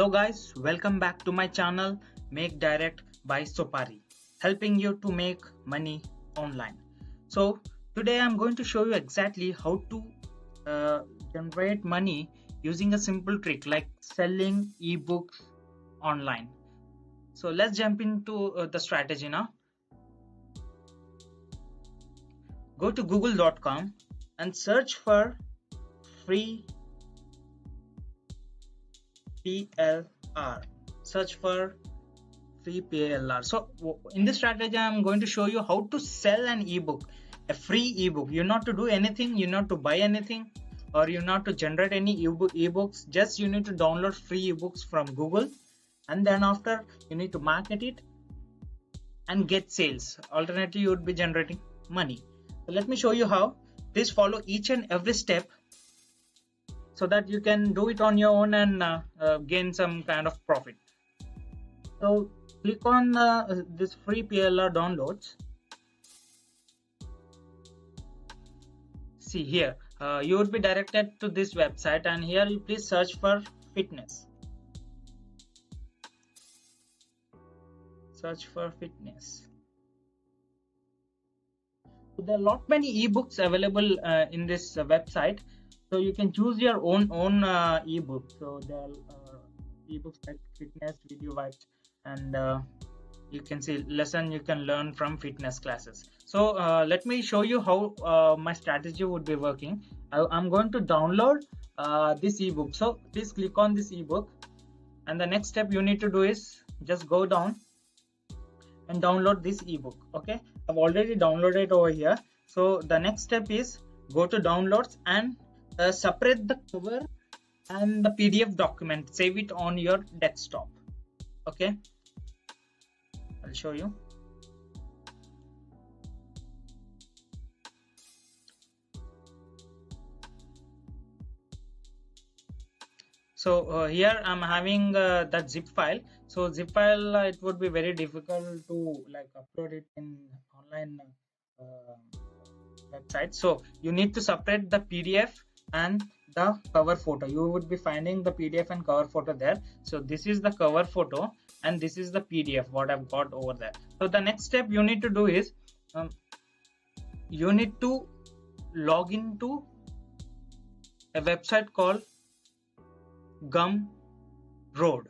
Hello guys, welcome back to my channel Make Direct by Sopari, helping you to make money online. So today I'm going to show you exactly how to generate money using a simple trick like selling ebooks online. So let's jump into the strategy now. Go to google.com and search for free PLR. Search for free PLR. So in this strategy, I'm going to show you how to sell an ebook, a free ebook. You not to do anything, you not to buy anything, or you not to generate any ebooks. Just you need to download free ebooks from Google, and then after you need to market it and get sales. Alternatively, you would be generating money. So let me show you how. Please follow each and every step so that you can do it on your own and gain some kind of profit. So click on this free PLR downloads. See here, you would be directed to this website, and here you please search for fitness. Search for fitness. So there are lot many ebooks available in this website. So you can choose your own ebook. So there are ebooks like fitness, video vibes, and you can see lesson you can learn from fitness classes. So let me show you how my strategy would be working. I'm going to download this ebook. So please click on this ebook, and the next step you need to do is just go down and download this ebook. Okay, I've already downloaded over here. So the next step is go to downloads and separate the cover and the PDF document. Save it on your desktop. Okay, I'll show you. So here I'm having that zip file. So zip file, it would be very difficult to like upload it in online website. So you need to separate the PDF and the cover photo. You would be finding the PDF and cover photo there. So this is the cover photo and this is the PDF what I've got over there. So the next step you need to do is you need to log into a website called Gumroad,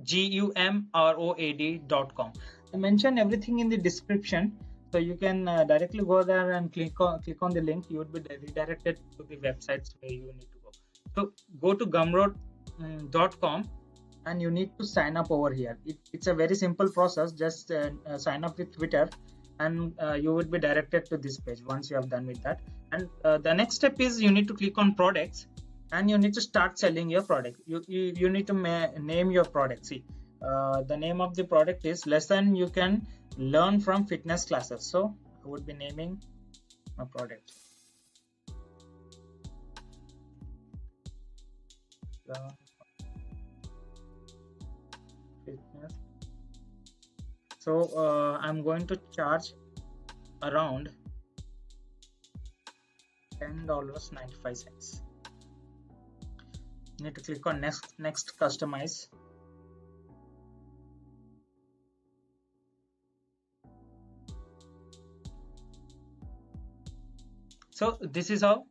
GUMROAD.com. I mention everything in the description, so you can directly go there and click on the link. You would be redirected to the websites where you need to go. So go to Gumroad.com and you need to sign up over here. It's a very simple process. Just sign up with Twitter and you would be directed to this page once you have done with that. And the next step is you need to click on products and you need to start selling your product. You need to name your product. See, the name of the product is lesson you can learn from fitness classes. So I would be naming my product fitness. So I'm going to charge around $10.95. Need to click on next customize. So this is how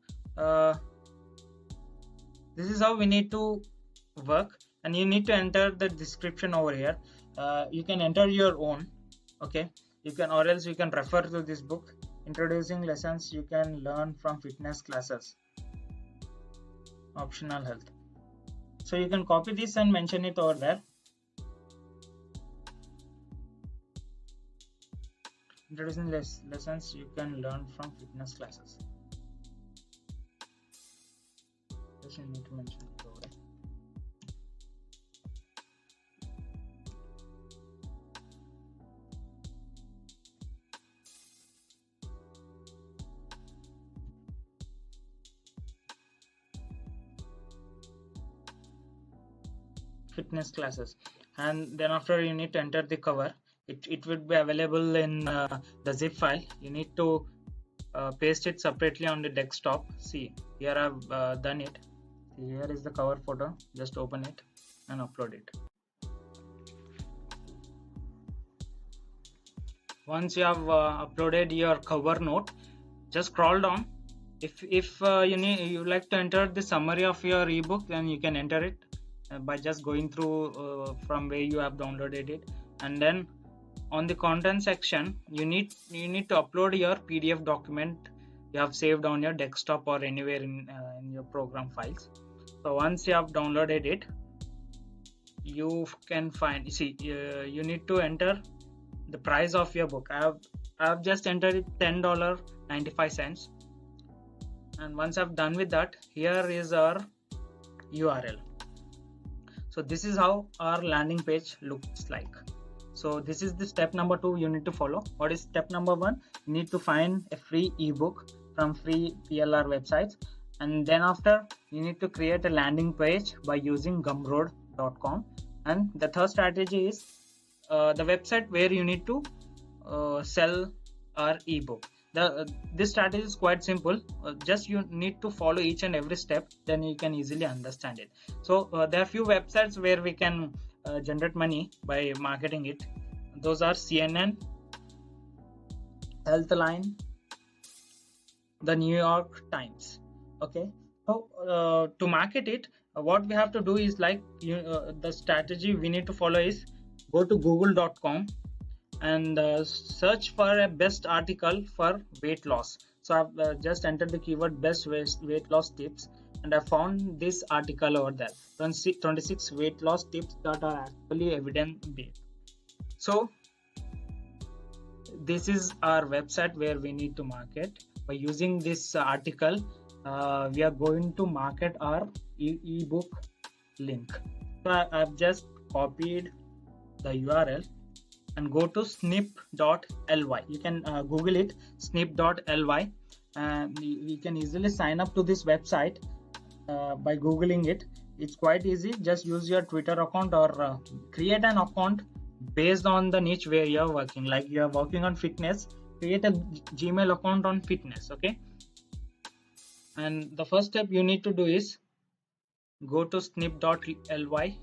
we need to work, and you need to enter the description over here. You can enter your own. Okay, you can, or else you can refer to this book, introducing lessons you can learn from fitness classes, optional health. So you can copy this and mention it over there. Introducing lessons you can learn from fitness classes. Just you need to mention it over there. Fitness classes, and then after you need to enter the cover. It would be available in the zip file. You need to paste it separately on the desktop. See, here I've done it. Here is the cover photo. Just open it. and upload it. Once you have uploaded your cover note, just scroll down. If you like to enter the summary of your ebook, then you can enter it by just going through from where you have downloaded it, and then on the content section you need to upload your PDF document you have saved on your desktop or anywhere in your program files. So once you have downloaded it, you can find, you need to enter the price of your book. I have just entered it $10.95, and once I've done with that, here is our URL. So this is how our landing page looks like. So this is the step number 2 you need to follow. What is step number 1? You need to find a free ebook from free PLR websites, and then after you need to create a landing page by using gumroad.com. And the third strategy is the website where you need to sell our ebook. This strategy is quite simple. Just you need to follow each and every step, then you can easily understand it. So there are few websites where we can generate money by marketing it. Those are CNN, Healthline, the New York Times. Okay, so to market it, what we have to do is like the strategy we need to follow is go to google.com and search for a best article for weight loss. So I've just entered the keyword best weight loss tips, and I found this article over there, 26 weight loss tips that are actually evidence based. So this is our website where we need to market. By using this article, we are going to market our ebook link. So I've just copied the URL and go to snip.ly. You can Google it, snip.ly, and you can easily sign up to this website by Googling it. It's quite easy. Just use your Twitter account or create an account based on the niche where you're working. Like you're working on fitness, create a Gmail account on fitness. Okay, and the first step you need to do is go to snip.ly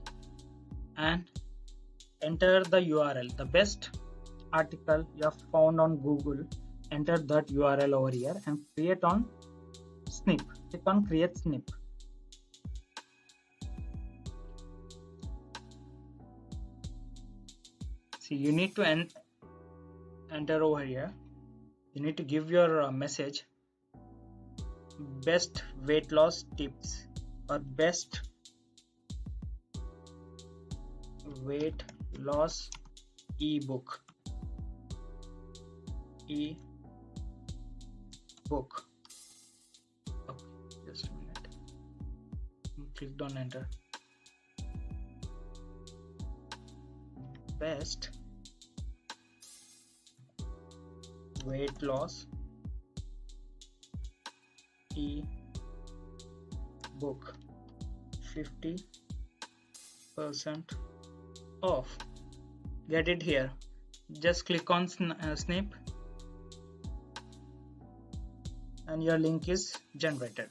and enter the URL, the best article you have found on Google. Enter that URL over here and create on Snip. Click on create Snip. See, you need to enter over here. You need to give your message, best weight loss tips or best weight loss ebook. Okay, just a minute. Click on enter. Best weight loss ebook, 50% off. Get it here. Just click on Snip and your link is generated.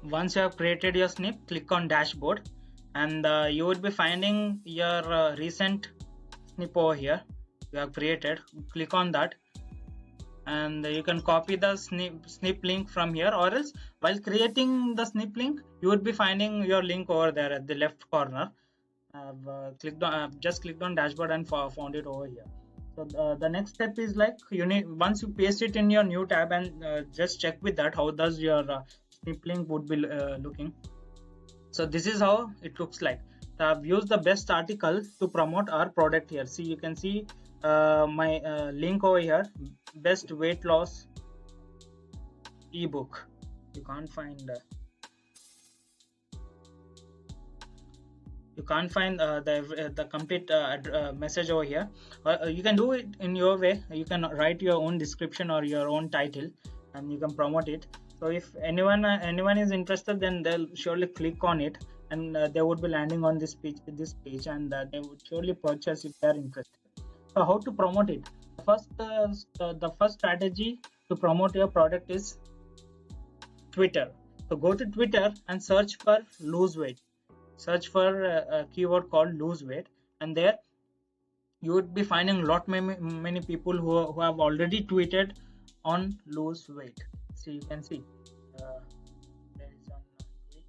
Once you have created your snip, click on dashboard, and you would be finding your recent snip over here you have created. Click on that, and you can copy the snip link from here, or else while creating the snip link you would be finding your link over there at the left corner. I've just clicked on dashboard and found it over here. So the next step is like you need, once you paste it in your new tab, and just check with that how does your snip link would be looking. So this is how it looks like. So I've used the best article to promote our product here. See, you can see my link over here, best weight loss ebook. You can't find the complete message over here. You can do it in your way. You can write your own description or your own title, and you can promote it. So if anyone is interested, then they'll surely click on it, and they would be landing on this page, and they would surely purchase if they're interested. So how to promote it? The first strategy to promote your product is Twitter. So go to Twitter and search for lose weight. Search for a keyword called lose weight, and there you would be finding many people who have already tweeted on lose weight. So you can see there is one tweet.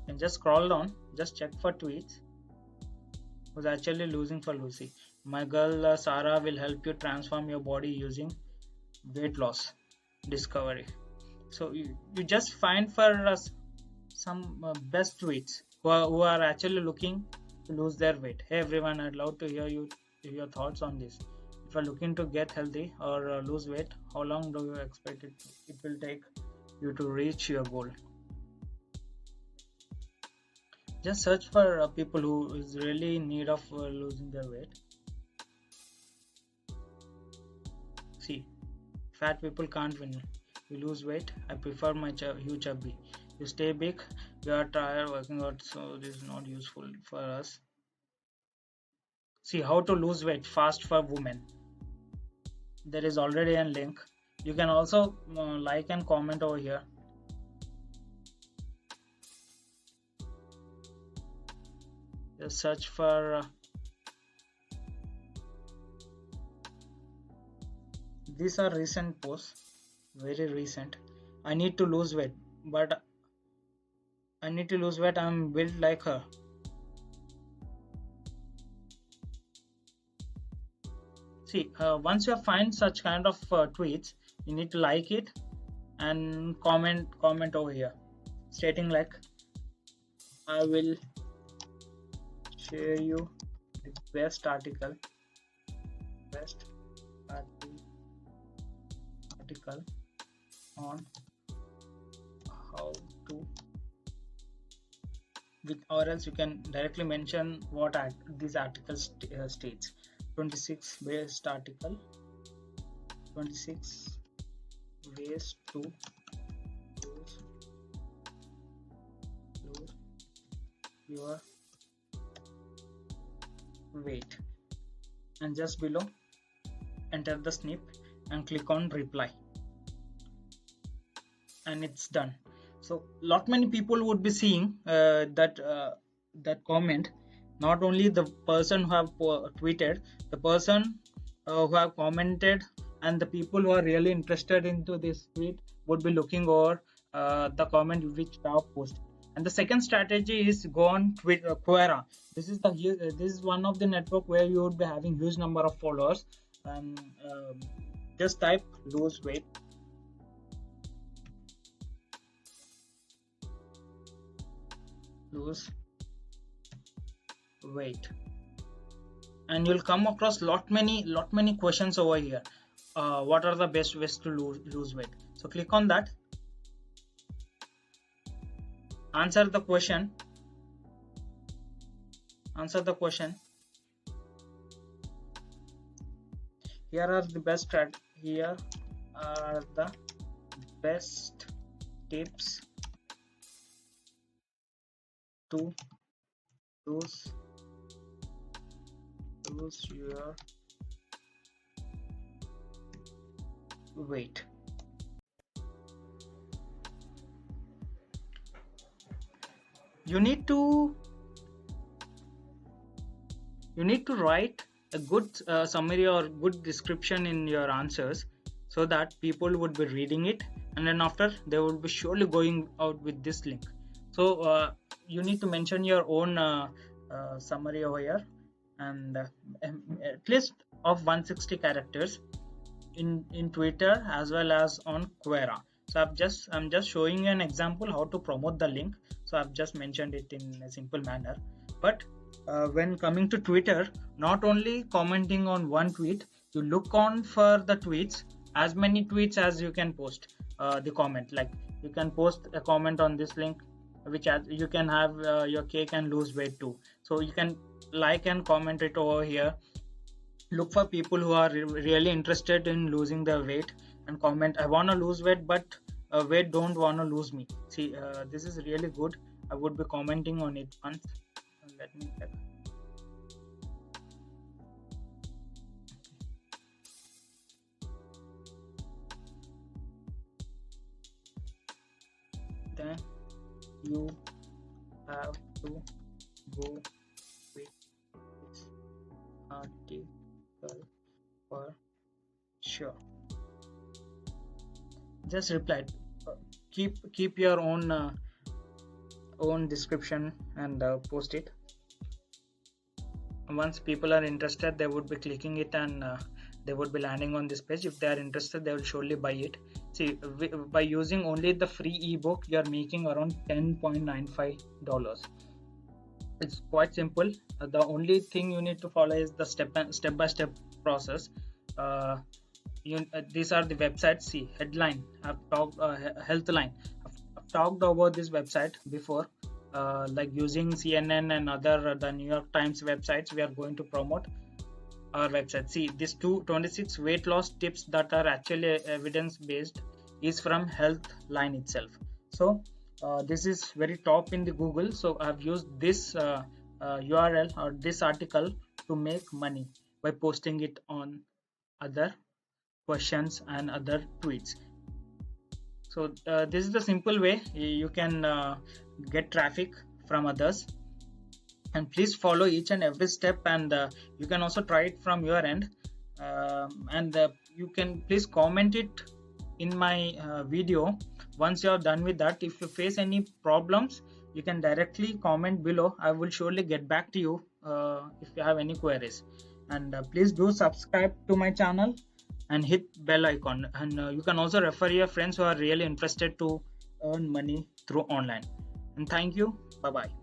And just scroll down, just check for tweets who's actually losing for Lucy. My girl Sarah will help you transform your body using weight loss discovery. So you just find for some best tweets who are actually looking to lose their weight. Hey everyone, I'd love to hear your thoughts on this. If you're looking to get healthy or lose weight, how long do you expect it will take you to reach your goal? Just search for people who is really in need of losing their weight. See, fat people can't win. You lose weight. I prefer my huge chubby. You stay big. We are tired working out, so this is not useful for us. See how to lose weight fast for women. There is already a link. You can also like and comment over here. Just search for these are recent posts, very recent. I need to lose weight, but I'm built like her. See, once you find such kind of tweets, you need to like it and comment over here, stating like, I will share you the best article on how to, or else you can directly mention what this article states. 26 best article, 26 ways to lose your weight, and just below enter the snip and click on reply, and it's done. So many people would be seeing that comment. Not only the person who have tweeted, the person who have commented, and the people who are really interested into this tweet would be looking over the comment which I have posted. And the second strategy is go on Twitter, Quora. This is one of the network where you would be having huge number of followers. And just type lose weight. Lose weight, and you'll come across lot many questions over here. What are the best ways to lose weight? So click on that, answer the question. Here are the best tips to lose your weight. You need to write a good summary or good description in your answers, so that people would be reading it, and then after they would be surely going out with this link. So you need to mention your own summary over here, and at least of 160 characters in Twitter as well as on Quora. So I'm just showing you an example how to promote the link. So I've just mentioned it in a simple manner. But when coming to Twitter, not only commenting on one tweet, you look on for the tweets, as many tweets as you can post the comment. Like you can post a comment on this link, which you can have your cake and lose weight too. So you can like and comment it over here. Look for people who are really interested in losing their weight and comment, I want to lose weight, but wait, don't want to lose me. See, this is really good. I would be commenting on it once. Let me check. Then you have to go with this article for sure. Just reply. Keep your own description and post it. Once people are interested, they would be clicking it, and they would be landing on this page. If they are interested, they will surely buy it. See, by using only the free ebook, you are making around $10.95. It's quite simple. The only thing you need to follow is the step-by-step process. These are the websites. See, headline, I've talked, Healthline, I've talked about this website before. Like using CNN and other the New York Times websites, we are going to promote our website. See, these 226 weight loss tips that are actually evidence based is from Healthline itself. So this is very top in the Google. So I've used this URL or this article to make money by posting it on other questions and other tweets. So this is the simple way you can get traffic from others. And please follow each and every step, and you can also try it from your end. And you can please comment it in my video. Once you are done with that, if you face any problems, you can directly comment below. I will surely get back to you if you have any queries. And please do subscribe to my channel and hit bell icon. And you can also refer your friends who are really interested to earn money through online. And thank you. Bye bye.